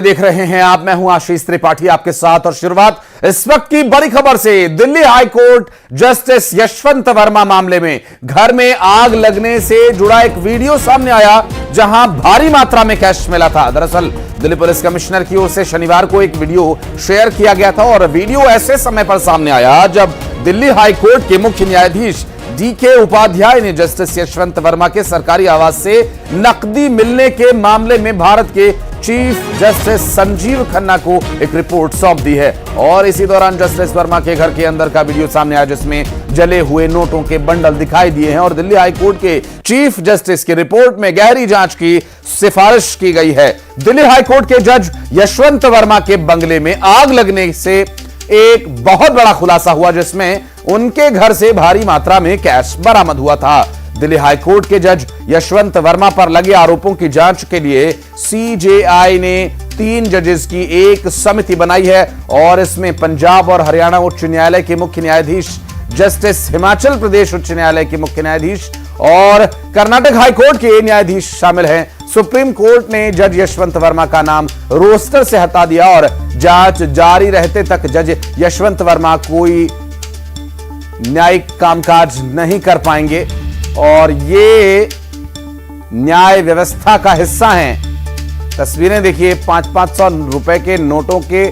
देख रहे हैं आप। मैं हूं आशीष त्रिपाठी आपके साथ और शुरुआत इस वक्त की बड़ी खबर से। Delhi high court justice Yashwant Verma मामले में घर में आग लगने से जुड़ा एक वीडियो सामने आया जहां भारी मात्रा में कैश मिला था। दरअसल दिल्ली पुलिस कमिश्नर की ओर से शनिवार को एक वीडियो शेयर किया गया था और वीडियो ऐसे समय पर सामने आया जब दिल्ली हाई कोर्ट के मुख्य न्यायाधीश डीके उपाध्याय ने जस्टिस यशवंत वर्मा के सरकारी आवास से नकदी मिलने के मामले में भारत के चीफ जस्टिस संजीव खन्ना को एक रिपोर्ट सौंप दी है। और इसी दौरान जस्टिस वर्मा के घर के अंदर का वीडियो सामने आया जिसमें जले हुए नोटों के बंडल दिखाई दिए हैं और दिल्ली हाई कोर्ट के चीफ जस्टिस की रिपोर्ट में गहरी जांच की सिफारिश की गई है। दिल्ली हाई कोर्ट के जज यशवंत वर्मा के बंगले में आग लगने से एक बहुत बड़ा खुलासा हुआ जिसमें उनके घर से भारी मात्रा में कैश बरामद हुआ था। दिल्ली हाई कोर्ट के जज यशवंत वर्मा पर लगे आरोपों की जांच के लिए सीजेआई ने 3 जजेस की एक समिति बनाई है और इसमें पंजाब और हरियाणा उच्च न्यायालय के मुख्य न्यायाधीश, जस्टिस हिमाचल प्रदेश उच्च न्यायालय के मुख्य न्यायाधीश और कर्नाटक हाई कोर्ट के न्यायाधीश शामिल हैं। सुप्रीम कोर्ट ने जज यशवंत वर्मा का नाम रोस्टर से हटा दिया और जांच जारी रहते तक जज यशवंत वर्मा कोई न्यायिक कामकाज नहीं कर पाएंगे और ये न्याय व्यवस्था का हिस्सा हैं। तस्वीरें देखिए, 500-500 रुपए के नोटों के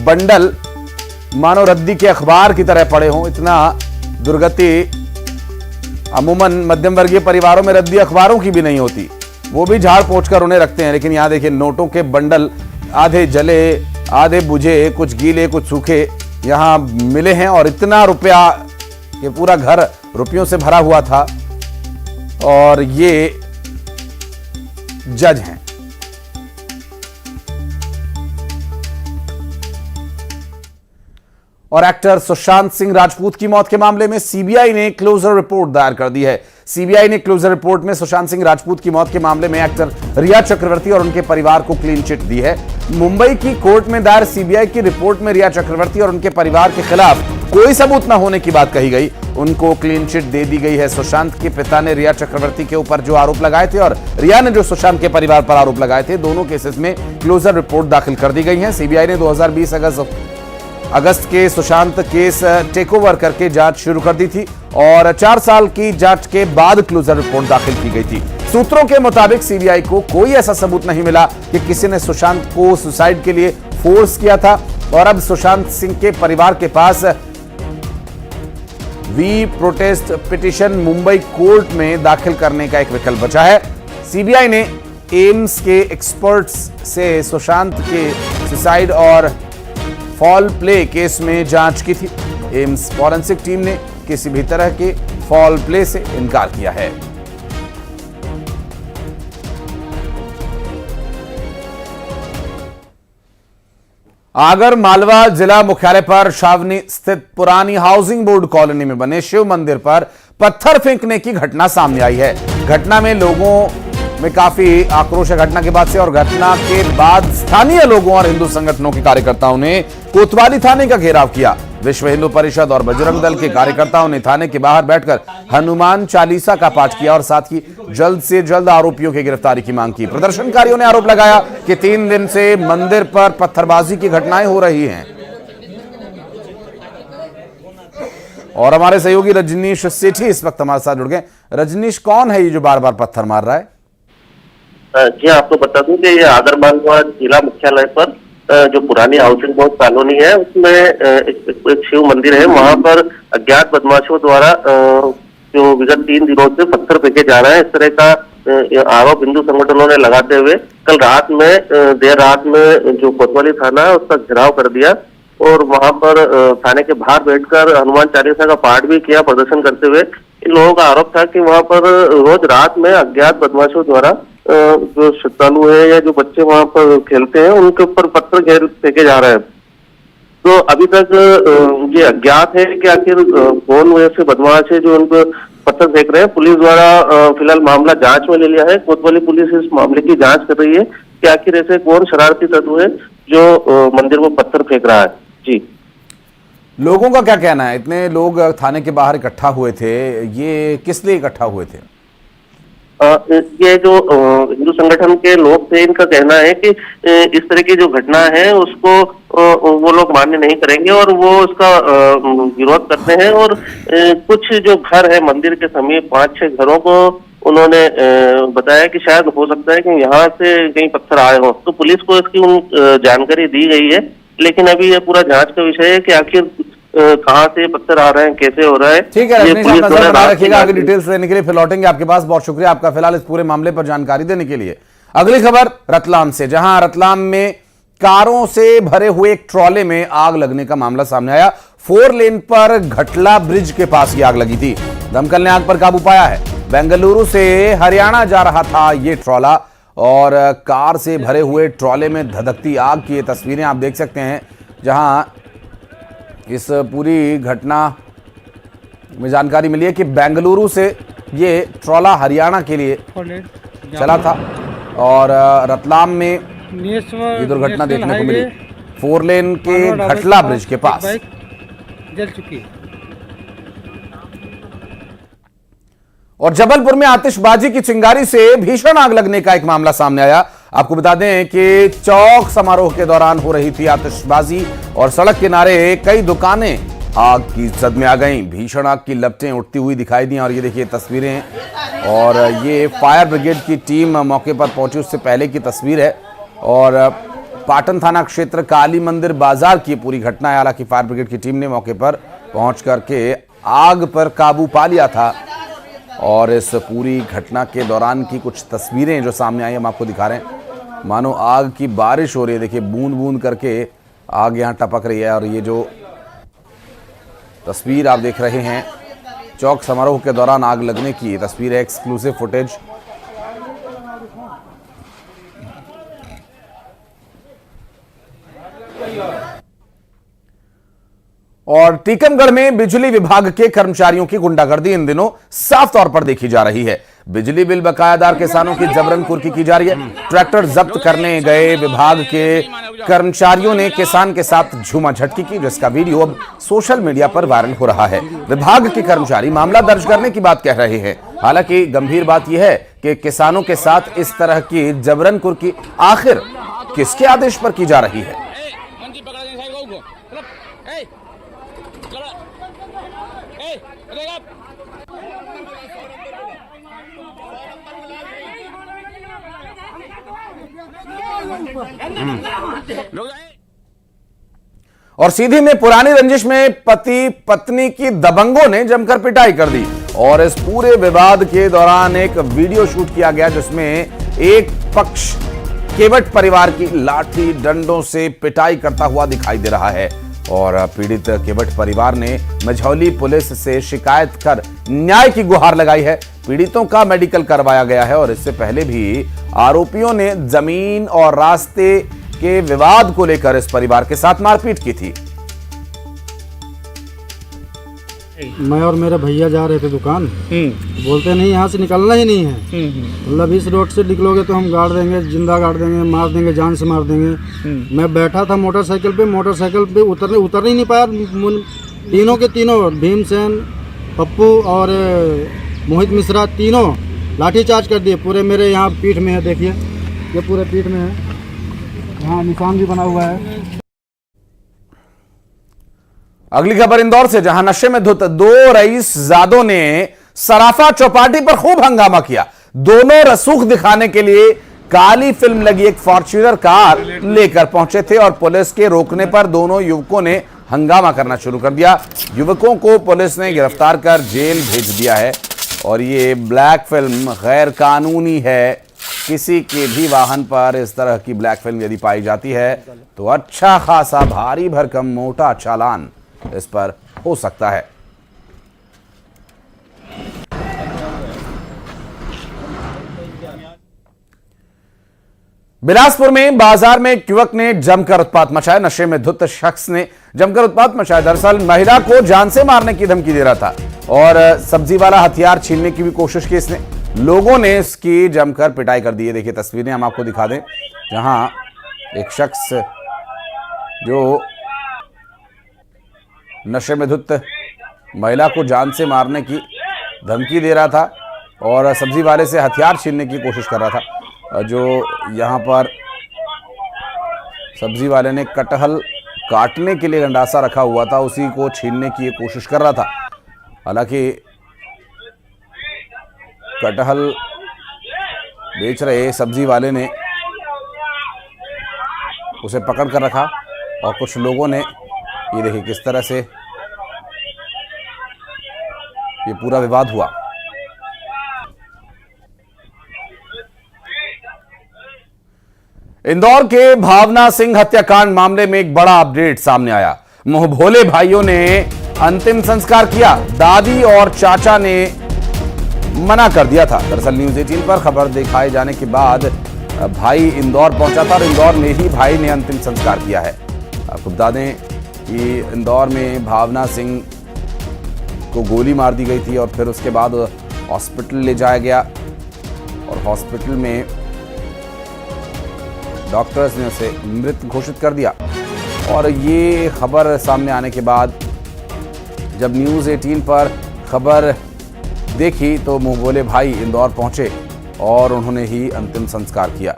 बंडल मानो रद्दी के अखबार की तरह पड़े हों। इतना दुर्गति अमूमन मध्यम वर्गीय परिवारों में रद्दी अखबारों की भी नहीं होती, वो भी झाड़ पोंछ कर उन्हें रखते हैं। लेकिन यहां देखिए नोटों के बंडल आधे जले आधे बुझे, कुछ गीले कुछ सूखे यहां मिले हैं और इतना रुपया कि पूरा घर रुपयों से भरा हुआ था। और ये जज हैं। और एक्टर सुशांत सिंह राजपूत की मौत के मामले में सीबीआई ने क्लोजर रिपोर्ट दायर कर दी है। सीबीआई ने क्लोजर रिपोर्ट में सुशांत सिंह राजपूत की मौत के मामले में एक्टर रिया चक्रवर्ती और उनके परिवार को क्लीन चिट दी है। मुंबई की कोर्ट में दायर सीबीआई की रिपोर्ट में रिया चक्रवर्ती और उनके परिवार के खिलाफ कोई सबूत न होने की बात कही गई, उनको क्लीन चिट दे दी गई है। सुशांत के पिता ने रिया चक्रवर्ती के ऊपर जो आरोप लगाए थे और रिया ने जो सुशांत के परिवार पर आरोप लगाए थे, दोनों केसेस में क्लोजर रिपोर्ट दाखिल कर दी गई है। सीबीआई ने 2020 अगस्त के सुशांत केस टेक ओवर करके जांच शुरू कर दी थी और 4 साल की जांच के बाद क्लोजर रिपोर्ट दाखिल की गई थी। सूत्रों के मुताबिक सीबीआई को कोई ऐसा सबूत नहीं मिला कि किसी ने सुशांत को सुसाइड के लिए फोर्स किया था और अब सुशांत सिंह के परिवार के पास वी प्रोटेस्ट पिटीशन मुंबई कोर्ट में दाखिल करने का एक विकल्प बचा है। सीबीआई ने एम्स के एक्सपर्ट्स से सुशांत के सुसाइड और फॉल प्ले केस में जांच की थी। एम्स फॉरेंसिक टीम ने किसी भी तरह के फॉल प्ले से इनकार किया है। आगर मालवा जिला मुख्यालय पर छावनी स्थित पुरानी हाउसिंग बोर्ड कॉलोनी में बने शिव मंदिर पर पत्थर फेंकने की घटना सामने आई है। घटना में लोगों में काफी आक्रोश है घटना के बाद से और घटना के बाद स्थानीय लोगों और हिंदू संगठनों के कार्यकर्ताओं ने कोतवाली थाने का घेराव किया। विश्व हिंदू परिषद और बजरंग दल के कार्यकर्ताओं ने थाने के बाहर बैठकर हनुमान चालीसा का पाठ किया और साथ ही जल्द से जल्द आरोपियों की गिरफ्तारी की मांग की। प्रदर्शनकारियों ने आरोप लगाया कि 3 दिन से मंदिर पर पत्थरबाजी की घटनाएं हो रही हैं। और हमारे सहयोगी रजनीश सेठी इस वक्त हमारे साथ जुड़ गए। रजनीश, कौन है ये जो बार बार पत्थर मार रहा है? जी, आपको बता दूं कि ये आगरमालवा जिला मुख्यालय पर जो पुरानी हाउसिंग बोर्ड कॉलोनी है उसमें एक शिव मंदिर है। वहां पर अज्ञात बदमाशों द्वारा जो विगत 3 दिनों से पत्थर फेंके जा रहे हैं, इस तरह का आरोप हिंदू संगठनों ने लगाते हुए कल रात में देर रात में जो कोतवाली थाना है उसका घेराव कर दिया और वहां पर थाने के बाहर बैठकर हनुमान चालीसा का पाठ भी किया प्रदर्शन करते हुए। इन लोगों का आरोप था कि वहां पर रोज रात में अज्ञात बदमाशों द्वारा जो श्रद्धालु है या जो बच्चे वहां पर खेलते हैं उनके ऊपर पत्थर फेंके जा रहे हैं। तो अभी तक ये अज्ञात है कि आखिर कौन वैसे बदमाश है जो उनको पत्थर फेंक रहे हैं। पुलिस द्वारा फिलहाल मामला जांच में ले लिया है। कोतवाली पुलिस इस मामले की जांच कर रही है कि आखिर ऐसे कौन शरारती तत्व है जो मंदिर में पत्थर फेंक रहा है। जी, लोगों का क्या कहना है? इतने लोग थाने के बाहर इकट्ठा हुए थे, ये किस लिए इकट्ठा हुए थे? ये जो हिंदू संगठन के लोग थे, इनका कहना है कि इस तरह की जो घटना है उसको वो लोग मान्य नहीं करेंगे और वो इसका विरोध करते हैं। और कुछ जो घर है मंदिर के समीप 5-6 घरों को उन्होंने बताया कि शायद हो सकता है कि यहाँ से कहीं पत्थर आए हों। तो पुलिस को इसकी जानकारी दी गई है, लेकिन अभी ये पूरा जांच का विषय है कि आखिर कहाँ से पत्थर आ रहे हैं, कैसे हो रहा है। ठीक है, रजनीश साहब नजर बना रखिएगा, आगे डिटेल्स देने के लिए फिर लौटेंगे आपके पास। बहुत शुक्रिया आपका फिलहाल इस पूरे मामले पर जानकारी देने के लिए। अगली खबर रतलाम से, जहां रतलाम में कारों से भरे हुए एक ट्रॉले में आग लगने का मामला सामने आया। 4 लेन पर घटला ब्रिज के पास ये आग लगी थी। दमकल ने आग पर काबू पाया है। बेंगलुरु से हरियाणा जा रहा था ये ट्रॉला और कार से भरे हुए ट्रॉले में धधकती आग की ये तस्वीरें आप देख सकते हैं, जहां इस पूरी घटना में जानकारी मिली है कि बेंगलुरु से ये ट्रॉला हरियाणा के लिए चला था और रतलाम में ये दुर्घटना देखने को मिली 4 लेन के घटला ब्रिज के पास। जल चुकी। और जबलपुर में आतिशबाजी की चिंगारी से भीषण आग लगने का एक मामला सामने आया। आपको बता दें कि चौक समारोह के दौरान हो रही थी आतिशबाजी और सड़क किनारे कई दुकानें आग की जद में आ गईं। भीषण आग की लपटें उठती हुई दिखाई दी और ये देखिए तस्वीरें, और ये फायर ब्रिगेड की टीम मौके पर पहुंची उससे पहले की तस्वीर है। और पाटन थाना क्षेत्र काली मंदिर बाजार की पूरी घटना है। हालांकि फायर ब्रिगेड की टीम ने मौके पर पहुंच करके आग पर काबू पा लिया था। और इस पूरी घटना के दौरान की कुछ तस्वीरें जो सामने आई हम आपको दिखा रहे हैं, मानो आग की बारिश हो रही है। देखिए बूंद बूंद करके आग यहाँ टपक रही है। और ये जो तस्वीर आप देख रहे हैं चौक समारोह के दौरान आग लगने की तस्वीर है, एक्सक्लूसिव फुटेज। और टीकमगढ़ में बिजली विभाग के कर्मचारियों की गुंडागर्दी इन दिनों साफ तौर पर देखी जा रही है। बिजली बिल बकायादार किसानों की जबरन कुर्की की जा रही है। ट्रैक्टर जब्त करने गए विभाग के कर्मचारियों ने किसान के साथ झूमा झटकी की, जिसका वीडियो अब सोशल मीडिया पर वायरल हो रहा है। विभाग के कर्मचारी मामला दर्ज करने की बात कह रहे हैं। हालांकि गंभीर बात यह है कि किसानों के साथ इस तरह की जबरन कुर्की आखिर किसके आदेश पर की जा रही है। और सीधी में पुरानी रंजिश में पति पत्नी की दबंगों ने जमकर पिटाई कर दी। और इस पूरे विवाद के दौरान एक वीडियो शूट किया गया जिसमें एक पक्ष केवट परिवार की लाठी डंडों से पिटाई करता हुआ दिखाई दे रहा है। और पीड़ित केवट परिवार ने मझौली पुलिस से शिकायत कर न्याय की गुहार लगाई है। पीड़ितों का मेडिकल करवाया गया है और इससे पहले भी आरोपियों ने जमीन और रास्ते के विवाद को लेकर इस परिवार के साथ मारपीट की थी। मैं और मेरे भैया जा रहे थे दुकान, बोलते नहीं यहाँ से निकलना ही नहीं है, मतलब इस रोड से निकलोगे तो हम गाड़ देंगे, जिंदा गाड़ देंगे, मार देंगे, जान से मार देंगे। मैं बैठा था मोटरसाइकिल पे उतर ही नहीं पाया। तीनों के तीनों, भीमसेन, पप्पू और मोहित मिश्रा, तीनों लाठीचार्ज कर दिए। पूरे मेरे यहाँ पीठ में है, देखिए ये पूरे पीठ में है, यहाँ निशान भी बना हुआ है। अगली खबर इंदौर से, जहां नशे में धुत 2 रईसजादों ने सराफा चौपाटी पर खूब हंगामा किया। दोनों रसूख दिखाने के लिए काली फिल्म लगी एक फॉर्च्यूनर कार लेकर पहुंचे थे और पुलिस के रोकने पर दोनों युवकों ने हंगामा करना शुरू कर दिया। युवकों को पुलिस ने गिरफ्तार कर जेल भेज दिया है। और ये ब्लैक फिल्म गैर कानूनी है। किसी के भी वाहन पर इस तरह की ब्लैक फिल्म यदि पाई जाती है तो अच्छा खासा भारी भरकम मोटा चालान इस पर हो सकता है। बिलासपुर में बाजार में एक युवक ने जमकर उत्पात मचाया। नशे में धुत शख्स ने जमकर उत्पात मचाया। दरअसल महिला को जान से मारने की धमकी दे रहा था और सब्जी वाला हथियार छीनने की भी कोशिश की इसने। लोगों ने इसकी जमकर पिटाई कर दी है। देखिए तस्वीरें हम आपको दिखा दें, जहां एक शख्स जो नशे में धुत महिला को जान से मारने की धमकी दे रहा था और सब्जी वाले से हथियार छीनने की कोशिश कर रहा था। जो यहाँ पर सब्जी वाले ने कटहल काटने के लिए गंडासा रखा हुआ था, उसी को छीनने की कोशिश कर रहा था। हालांकि कटहल बेच रहे सब्जी वाले ने उसे पकड़ कर रखा और कुछ लोगों ने, ये देखिए किस तरह से ये पूरा विवाद हुआ। इंदौर के भावना सिंह हत्याकांड मामले में एक बड़ा अपडेट सामने आया। मुंह भोले भाइयों ने अंतिम संस्कार किया, दादी और चाचा ने मना कर दिया था। दरअसल न्यूज़ 18 पर खबर दिखाए जाने के बाद भाई इंदौर पहुंचा था और इंदौर में ही भाई ने अंतिम संस्कार किया है। आपको बता दें कि इंदौर में भावना सिंह को गोली मार दी गई थी और फिर उसके बाद हॉस्पिटल ले जाया गया और हॉस्पिटल में डॉक्टर्स ने उसे मृत घोषित कर दिया। और ये खबर सामने आने के बाद जब न्यूज़ 18 पर खबर देखी तो मुंह बोले भाई इंदौर पहुंचे और उन्होंने ही अंतिम संस्कार किया।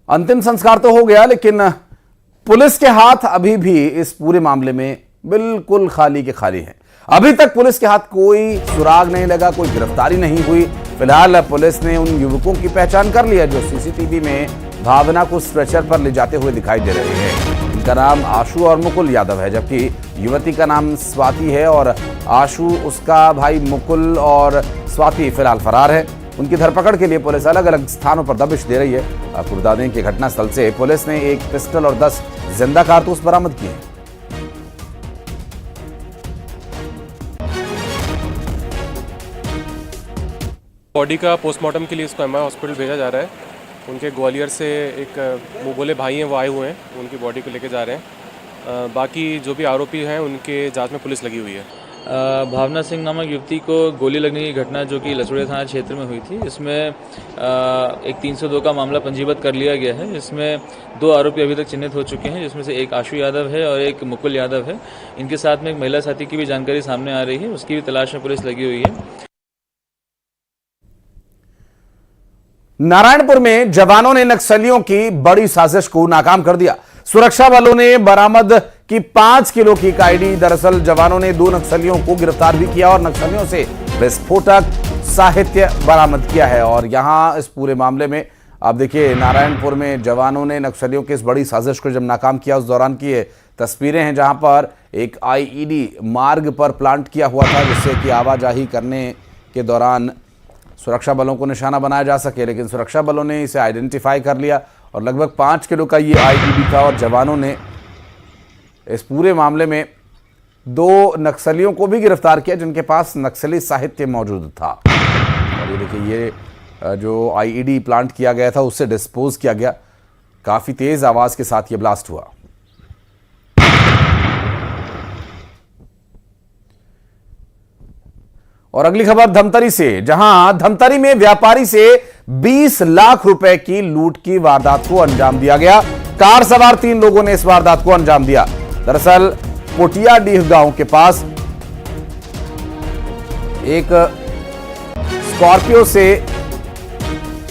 अंतिम संस्कार तो हो गया, लेकिन पुलिस के हाथ अभी भी इस पूरे मामले में बिल्कुल खाली के खाली हैं। अभी तक पुलिस के हाथ कोई सुराग नहीं लगा, कोई गिरफ्तारी नहीं हुई। फिलहाल पुलिस ने उन युवकों की पहचान कर ली है जो सीसीटीवी में भावना को स्ट्रेचर पर ले जाते हुए दिखाई दे रहे हैं। इनका नाम आशु और मुकुल यादव है, जबकि युवती का नाम स्वाति है और आशु, उसका भाई मुकुल और स्वाति फिलहाल फरार है। उनकी धरपकड़ के लिए पुलिस अलग अलग स्थानों पर दबिश दे रही है। आपको बता दें कि घटनास्थल से पुलिस ने एक पिस्टल और 10 जिंदा कारतूस बरामद किए हैं। बॉडी का पोस्टमार्टम के लिए इसको एमआई हॉस्पिटल भेजा जा रहा है। उनके ग्वालियर से एक मुंह बोले भाई हैं, वो आए हुए हैं, उनकी बॉडी को लेके जा रहे हैं। बाकी जो भी आरोपी हैं उनके जांच में पुलिस लगी हुई है। भावना सिंह नामक युवती को गोली लगने की घटना जो कि लसुड़िया थाना क्षेत्र में हुई थी, इसमें एक 302 का मामला पंजीबद्ध कर लिया गया है। इसमें 2 आरोपी अभी तक चिन्हित हो चुके हैं, जिसमें से एक आशु यादव है और एक मुकुल यादव है। इनके साथ में एक महिला साथी की भी जानकारी सामने आ रही है, उसकी भी तलाश में पुलिस लगी हुई है। नारायणपुर में जवानों ने नक्सलियों की बड़ी साजिश को नाकाम कर दिया। सुरक्षा बलों ने बरामद की 5 किलो की आईडी। दरअसल जवानों ने 2 नक्सलियों को गिरफ्तार भी किया और नक्सलियों से विस्फोटक साहित्य बरामद किया है। और यहां इस पूरे मामले में आप देखिए, नारायणपुर में जवानों ने नक्सलियों की इस बड़ी साजिश को जब नाकाम किया, उस दौरान की ये तस्वीरें हैं जहां पर एक आईईडी मार्ग पर प्लांट किया हुआ था, जिससे कि आवाजाही करने के दौरान सुरक्षा बलों को निशाना बनाया जा सके। लेकिन सुरक्षा बलों ने इसे आइडेंटिफाई कर लिया और लगभग 5 किलो का ये आईईडी था और जवानों ने इस पूरे मामले में 2 नक्सलियों को भी गिरफ्तार किया जिनके पास नक्सली साहित्य मौजूद था। और ये देखिए, ये जो आईईडी प्लांट किया गया था उससे डिस्पोज किया गया। काफी तेज आवाज के साथ ये ब्लास्ट हुआ। और अगली खबर धमतरी से, जहां धमतरी में व्यापारी से 20 लाख रुपए की लूट की वारदात को अंजाम दिया गया। कार सवार 3 लोगों ने इस वारदात को अंजाम दिया। दरअसल पोटियाडीह गांव के पास एक स्कॉर्पियो से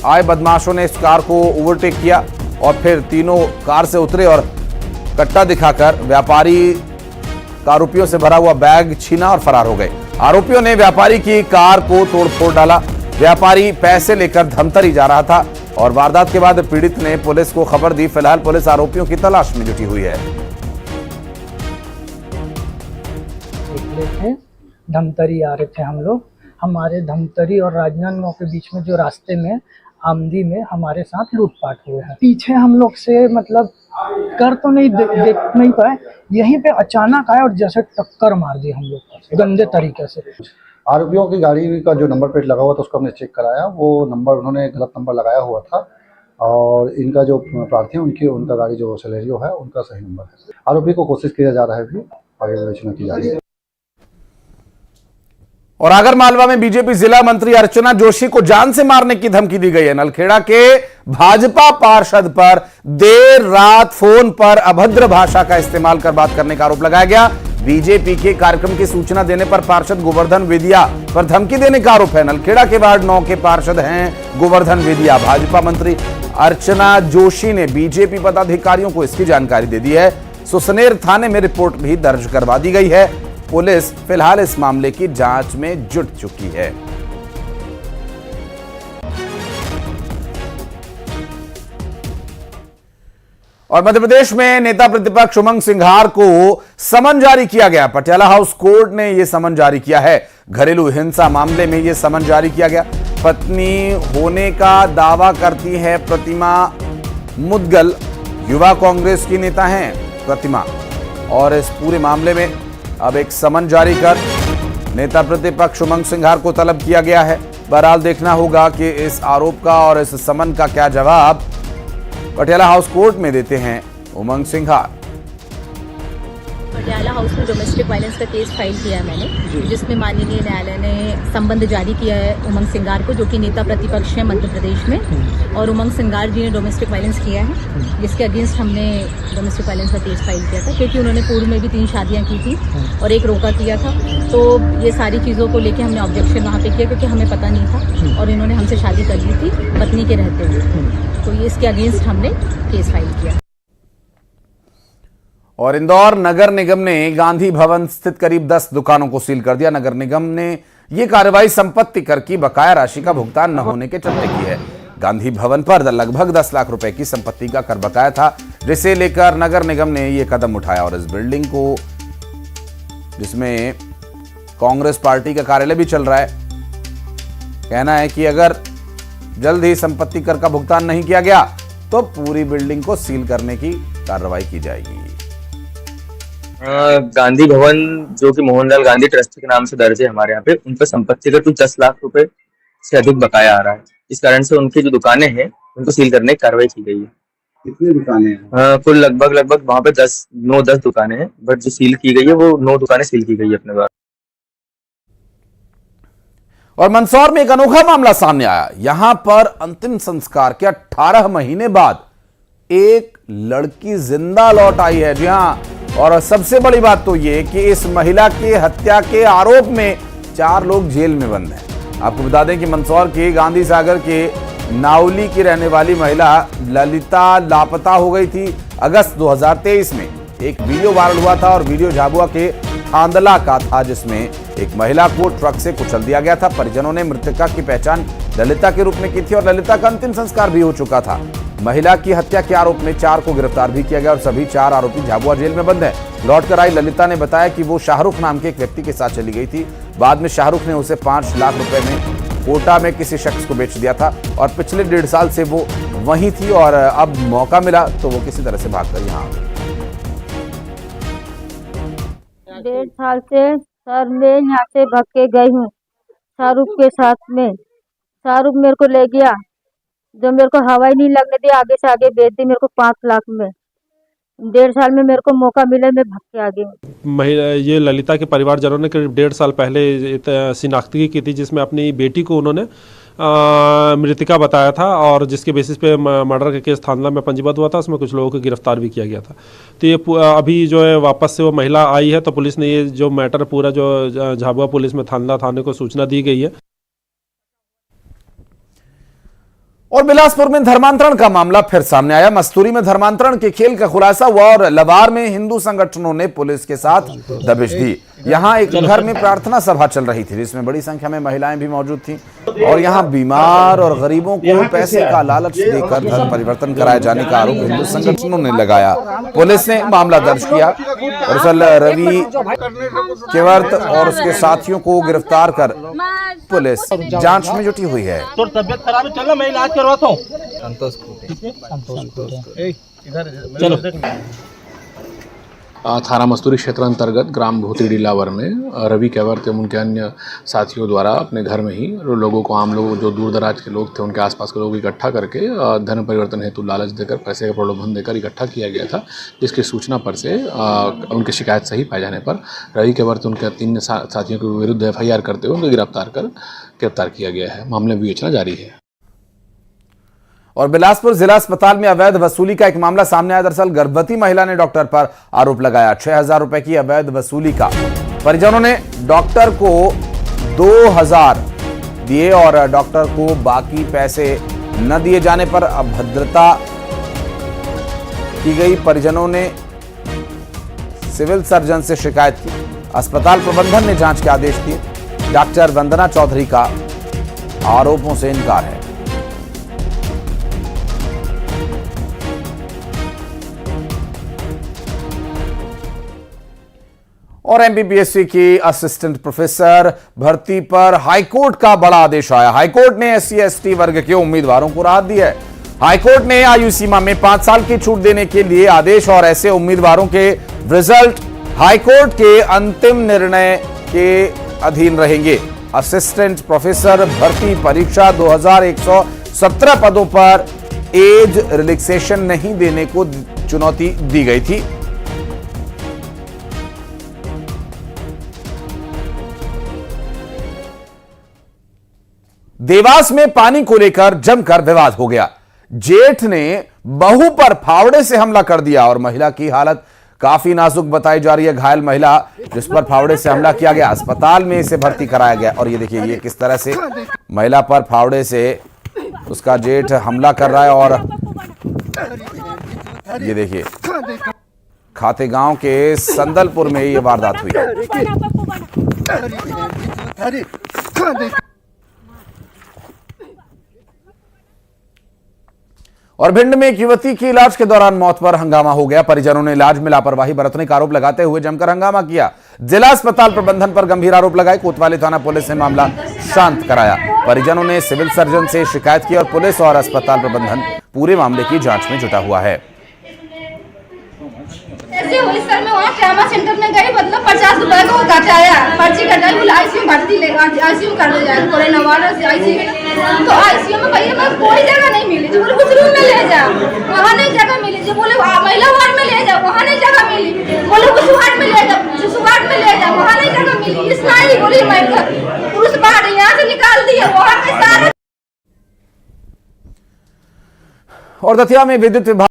आए बदमाशों ने इस कार को ओवरटेक किया और फिर तीनों कार से उतरे और कट्टा दिखाकर व्यापारी का आरोपियों से भरा हुआ बैग छीना और फरार हो गए। आरोपियों ने व्यापारी की कार को तोड़फोड़ डाला। व्यापारी पैसे लेकर धमतरी जा रहा था और वारदात के बाद पीड़ित ने पुलिस को खबर दी। फिलहाल पुलिस आरोपियों की तलाश में जुटी हुई है। धमतरी आ रहे थे हम लोग। हमारे धमतरी और राजनांदगांव के बीच में जो रास्ते में आमदी में हमारे साथ लूटपाट हुए हैं। पीछे हम लोग से मतलब कर तो नहीं देख नहीं पाए, यहीं पे अचानक आए और जैसे टक्कर मार दी हम लोग को गंदे तरीके से। आरोपियों की गाड़ी का जो नंबर प्लेट लगा हुआ था उसको हमने चेक कराया, वो नंबर उन्होंने गलत नंबर लगाया हुआ था और इनका जो प्रार्थी है उनका गाड़ी जो सैलेरियो है उनका सही नंबर है। आरोपी को कोशिश किया जा रहा है, भी आगे विवेचना की जा रही है। और आगरमालवा में बीजेपी जिला मंत्री अर्चना जोशी को जान से मारने की धमकी दी गई है। नलखेड़ा के भाजपा पार्षद पर देर रात फोन पर अभद्र भाषा का इस्तेमाल कर बात करने का आरोप लगाया गया। बीजेपी के कार्यक्रम की सूचना देने पर पार्षद गोवर्धन वेदिया पर धमकी देने का आरोप है। नलखेड़ा के वार्ड 9 के पार्षद हैं गोवर्धन वेदिया। भाजपा मंत्री अर्चना जोशी ने बीजेपी पदाधिकारियों को इसकी जानकारी दे दी है। सुसनेर थाने में रिपोर्ट भी दर्ज करवा दी गई है। पुलिस फिलहाल इस मामले की जांच में जुट चुकी है। और मध्य प्रदेश में नेता प्रतिपक्ष उमंग सिंघार को समन जारी किया गया। पटियाला हाउस कोर्ट ने यह समन जारी किया है। घरेलू हिंसा मामले में यह समन जारी किया गया। पत्नी होने का दावा करती है प्रतिमा मुदगल। युवा कांग्रेस की नेता हैं प्रतिमा और इस पूरे मामले में अब एक समन जारी कर नेता प्रतिपक्ष उमंग सिंघार को तलब किया गया है। बहरहाल देखना होगा कि इस आरोप का और इस समन का क्या जवाब पटियाला हाउस कोर्ट में देते हैं उमंग सिंघार। पटियाला हाउस में डोमेस्टिक वायलेंस का केस फाइल किया है मैंने, जिसमें माननीय न्यायालय ने संबंध जारी किया है उमंग सिंघार को, जो कि नेता प्रतिपक्ष है मध्य प्रदेश में। और उमंग सिंघार जी ने डोमेस्टिक वायलेंस किया है, जिसके अगेंस्ट हमने डोमेस्टिक वायलेंस का केस फाइल किया था, क्योंकि उन्होंने पूर्व में भी 3 शादियां की थी और एक रोका किया था। तो ये सारी चीज़ों को लेकर हमने ऑब्जेक्शन वहाँ पे किया, क्योंकि हमें पता नहीं था और इन्होंने हमसे शादी कर ली थी पत्नी के रहते हुए। तो ये इसके अगेंस्ट हमने केस फाइल किया। और इंदौर नगर निगम ने गांधी भवन स्थित करीब 10 दुकानों को सील कर दिया। नगर निगम ने यह कार्रवाई संपत्ति कर की बकाया राशि का भुगतान न होने के चलते की है। गांधी भवन पर लगभग 10 लाख रुपए की संपत्ति का कर बकाया था, जिसे लेकर नगर निगम ने यह कदम उठाया। और इस बिल्डिंग को, जिसमें कांग्रेस पार्टी का कार्यालय भी चल रहा है, कहना है कि अगर जल्द ही संपत्ति कर का भुगतान नहीं किया गया तो पूरी बिल्डिंग को सील करने की कार्रवाई की जाएगी। गांधी भवन जो कि मोहनलाल गांधी ट्रस्ट के नाम से दर्ज है हमारे यहाँ पे, उन पर संपत्ति का कुछ 10 लाख रुपए से अधिक बकाया आ रहा है। इस कारण से उनकी जो दुकानें हैं उनको सील करने की कार्रवाई की गई है। कितनी दुकानें हैं? कुल लगभग वहाँ पे 9-10 दुकानें हैं, बट जो सील की गई है वो 9 दुकानें सील की गई है अपने द्वारा। और मंदसौर में एक अनोखा मामला सामने आया। यहां पर अंतिम संस्कार के 18 महीने बाद एक लड़की जिंदा लौट आई है। जी हां, और सबसे बड़ी बात तो ये कि इस महिला की हत्या के आरोप में 4 लोग जेल में बंद हैं। आपको बता दें कि मंदसौर के गांधी सागर के नावली की रहने वाली महिला ललिता लापता हो गई थी। अगस्त 2023 में एक वीडियो वायरल हुआ था और वीडियो झाबुआ के थांदला का था, जिसमें एक महिला को ट्रक से कुचल दिया गया था। परिजनों ने मृतका की पहचान ललिता के रूप में की थी और ललिता का अंतिम संस्कार भी हो चुका था। महिला की हत्या के आरोप में 4 को गिरफ्तार भी किया गया और सभी 4 आरोपी झाबुआ जेल में बंद हैं। लौटकर आई ललिता ने बताया कि वो शाहरुख नाम के एक व्यक्ति के साथ चली गई थी। बाद में शाहरुख ने उसे 5 लाख रुपए में कोटा में किसी शख्स को बेच दिया था और पिछले 1.5 साल से वो वहीं थी और अब मौका मिला तो वो किसी तरह से भागकर यहाँ आ गई। 1.5 साल से सर मैं यहाँ से भाग के गई हूँ शाहरुख के साथ में। शाहरुख मेरे को ले गया, जो मेरे को हवाई नहीं लगने दिया, आगे से आगे बेच दी मेरे को 5 लाख में। 1.5 साल में मेरे को मौका मिला, मैं भाग के आ गई। ये ललिता के परिवारजनों ने करीब 1.5 साल पहले शिनाख्ती की थी, जिसमें अपनी बेटी को उन्होंने मृतिका बताया था और जिसके बेसिस पे मर्डर का केस थाना में पंजीबद्ध हुआ था। उसमें कुछ लोगों को गिरफ्तार भी किया गया था। तो ये अभी जो है वापस से वो महिला आई है, तो पुलिस ने ये जो मैटर पूरा जो झाबुआ पुलिस में थाने को सूचना दी गई है। और बिलासपुर में धर्मांतरण का मामला फिर सामने आया। मस्तूरी में धर्मांतरण के खेल का खुलासा हुआ और लवार में हिंदू संगठनों ने पुलिस के साथ दबिश दी। यहां एक घर में प्रार्थना सभा चल रही थी, जिसमें बड़ी संख्या में महिलाएं भी मौजूद थीं और यहां बीमार और गरीबों को पैसे का लालच देकर धर्म परिवर्तन कराए जाने का आरोप हिंदू संगठनों ने लगाया। पुलिस ने मामला दर्ज किया। दरअसल रवि केवर्त और उसके साथियों को गिरफ्तार कर पुलिस जांच में जुटी हुई है। तो तबियत खराब है, चलो मैं इलाज करवाता हूँ। चलो थाना मस्तूरी क्षेत्र अंतर्गत ग्राम भूतरी डीलावर में रवि कैवर्त एवं उनके अन्य साथियों द्वारा अपने घर में ही लोगों को, आम लोग जो दूर दराज के लोग थे उनके आसपास के लोगों को इकट्ठा करके धर्म परिवर्तन हेतु लालच देकर, पैसे का प्रलोभन देकर इकट्ठा किया गया था। जिसकी सूचना पर से उनकी शिकायत सही पाए जाने पर रवि कैवर्त उनके 3 साथियों के विरुद्ध FIR करते हुए उनको गिरफ्तार किया गया है। मामले में विवेचना जारी है। और बिलासपुर जिला अस्पताल में अवैध वसूली का एक मामला सामने आया। दरअसल गर्भवती महिला ने डॉक्टर पर आरोप लगाया 6,000 रुपए की अवैध वसूली का। परिजनों ने डॉक्टर को 2,000 दिए और डॉक्टर को बाकी पैसे न दिए जाने पर अभद्रता की गई। परिजनों ने सिविल सर्जन से शिकायत की। अस्पताल प्रबंधन ने जांच के आदेश दिए। डॉक्टर वंदना चौधरी का आरोपों से इनकार है। और MPPSC की असिस्टेंट प्रोफेसर भर्ती पर हाईकोर्ट का बड़ा आदेश आया। हाईकोर्ट ने SC/ST वर्ग के उम्मीदवारों को राहत दी है। हाईकोर्ट ने आयु सीमा में 5 साल की छूट देने के लिए आदेश और ऐसे उम्मीदवारों के रिजल्ट हाईकोर्ट के अंतिम निर्णय के अधीन रहेंगे। असिस्टेंट प्रोफेसर भर्ती परीक्षा 2117 पदों पर एज रिलैक्सेशन नहीं देने को चुनौती दी गई थी। देवास में पानी को लेकर जमकर विवाद हो गया। जेठ ने बहू पर फावड़े से हमला कर दिया और महिला की हालत काफी नाजुक बताई जा रही है। घायल महिला जिस पर फावड़े से हमला किया गया, अस्पताल में इसे भर्ती कराया गया। और ये देखिए, ये किस तरह से महिला पर फावड़े से उसका जेठ हमला कर रहा है। और ये देखिए, खाते गांव के संदलपुर में ये वारदात हुई। और भिंड में एक युवती की इलाज के दौरान मौत पर हंगामा हो गया। परिजनों ने इलाज में लापरवाही बरतने का आरोप लगाते हुए जमकर हंगामा किया। जिला अस्पताल प्रबंधन पर गंभीर आरोप लगाए। कोतवाली थाना पुलिस ने मामला शांत कराया। परिजनों ने सिविल सर्जन से शिकायत की और पुलिस और अस्पताल प्रबंधन पूरे मामले की जांच में जुटा हुआ है। ऐसे हुई सर, मैं वहाँ ट्रामा सेंटर में गई, मतलब 50 रुपए को कटाया, पर्ची कटाई, बोला ICU भर्ती लेगा, ICU कर दे जाएगा, कोरोना वायरस ICU। तो ICU में भैया मैं कोई जगह नहीं मिली। जो बोले कुछ रूम में ले जाओ, वहाँ नहीं जगह मिली। जो बोले महिला वार्ड में ले जाओ, वहाँ नहीं जगह मिली। बोले उस वार्ड में ले जाओ, जिस वार्ड में ले जाओ, वहाँ नहीं जगह मिली। इस नहीं बोली, मैं पुरुष बाहर यहाँ से निकाल दिया, वहाँ के सारे। और दतिया में विद्युत विभाग